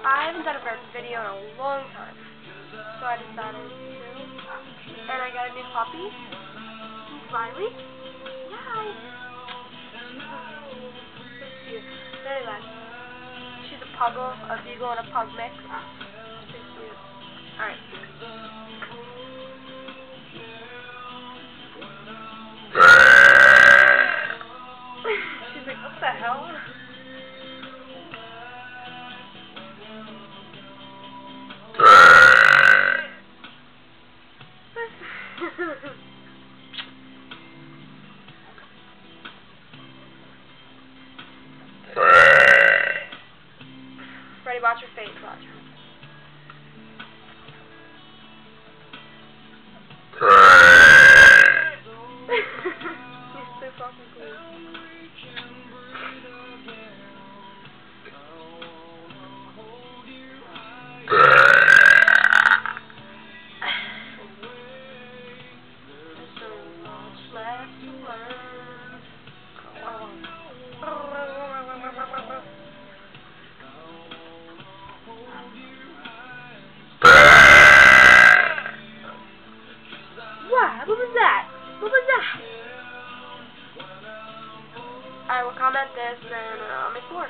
I haven't done a breakfast video in a long time, so I decided to. And I got a new puppy, Riley. Hi. She's very nice. She's a puggle, a beagle, and a pug mix. She's cute. Alright. She's like, what the hell? Ready, watch your face, watch. He's so fucking cool. There's so much left to learn. What was that? What was that? I will comment this and I'll make more.